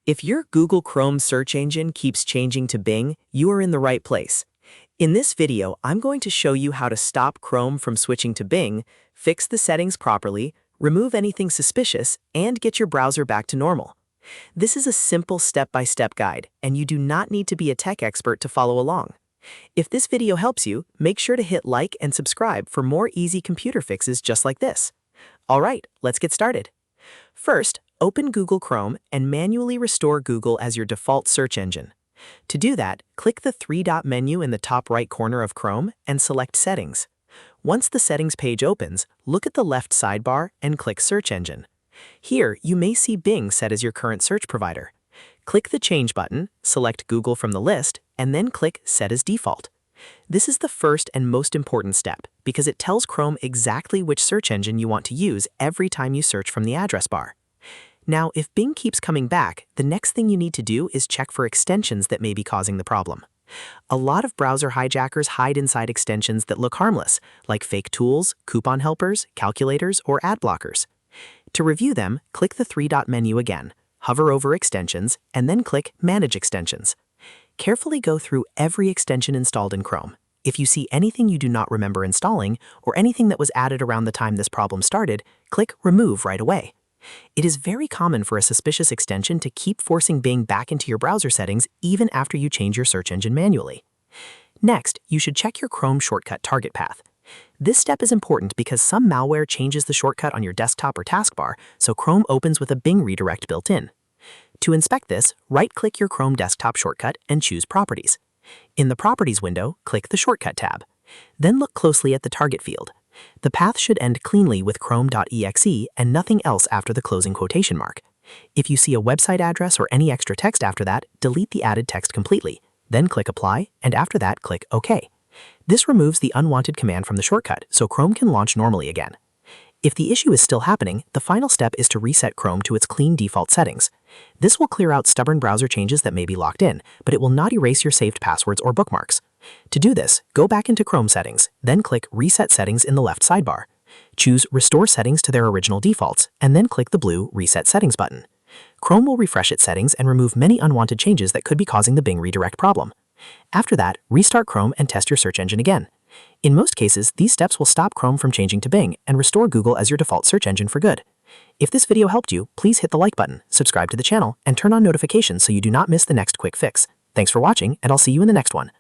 If your Google Chrome search engine keeps changing to Bing, you are in the right place. In this video, I'm going to show you how to stop Chrome from switching to Bing, fix the settings properly, remove anything suspicious, and get your browser back to normal. This is a simple step-by-step guide, and you do not need to be a tech expert to follow along. If this video helps you, make sure to hit like and subscribe for more easy computer fixes just like this. All right, let's get started. First, open Google Chrome and manually restore Google as your default search engine. To do that, click the three-dot menu in the top right corner of Chrome and select Settings. Once the Settings page opens, look at the left sidebar and click Search Engine. Here, you may see Bing set as your current search provider. Click the Change button, select Google from the list, and then click Set as Default. This is the first and most important step because it tells Chrome exactly which search engine you want to use every time you search from the address bar. Now, if Bing keeps coming back, the next thing you need to do is check for extensions that may be causing the problem. A lot of browser hijackers hide inside extensions that look harmless, like fake tools, coupon helpers, calculators, or ad blockers. To review them, click the three-dot menu again, hover over Extensions, and then click Manage Extensions. Carefully go through every extension installed in Chrome. If you see anything you do not remember installing, or anything that was added around the time this problem started, click Remove right away. It is very common for a suspicious extension to keep forcing Bing back into your browser settings even after you change your search engine manually. Next, you should check your Chrome shortcut target path. This step is important because some malware changes the shortcut on your desktop or taskbar, so Chrome opens with a Bing redirect built in. To inspect this, right-click your Chrome desktop shortcut and choose Properties. In the Properties window, click the Shortcut tab. Then look closely at the target field. The path should end cleanly with chrome.exe and nothing else after the closing quotation mark. If you see a website address or any extra text after that, delete the added text completely. Then click Apply, and after that, click OK. This removes the unwanted command from the shortcut, so Chrome can launch normally again. If the issue is still happening, the final step is to reset Chrome to its clean default settings. This will clear out stubborn browser changes that may be locked in, but it will not erase your saved passwords or bookmarks. To do this, go back into Chrome settings, then click Reset Settings in the left sidebar. Choose Restore Settings to their original defaults, and then click the blue Reset Settings button. Chrome will refresh its settings and remove many unwanted changes that could be causing the Bing redirect problem. After that, restart Chrome and test your search engine again. In most cases, these steps will stop Chrome from changing to Bing and restore Google as your default search engine for good. If this video helped you, please hit the like button, subscribe to the channel, and turn on notifications so you do not miss the next quick fix. Thanks for watching, and I'll see you in the next one.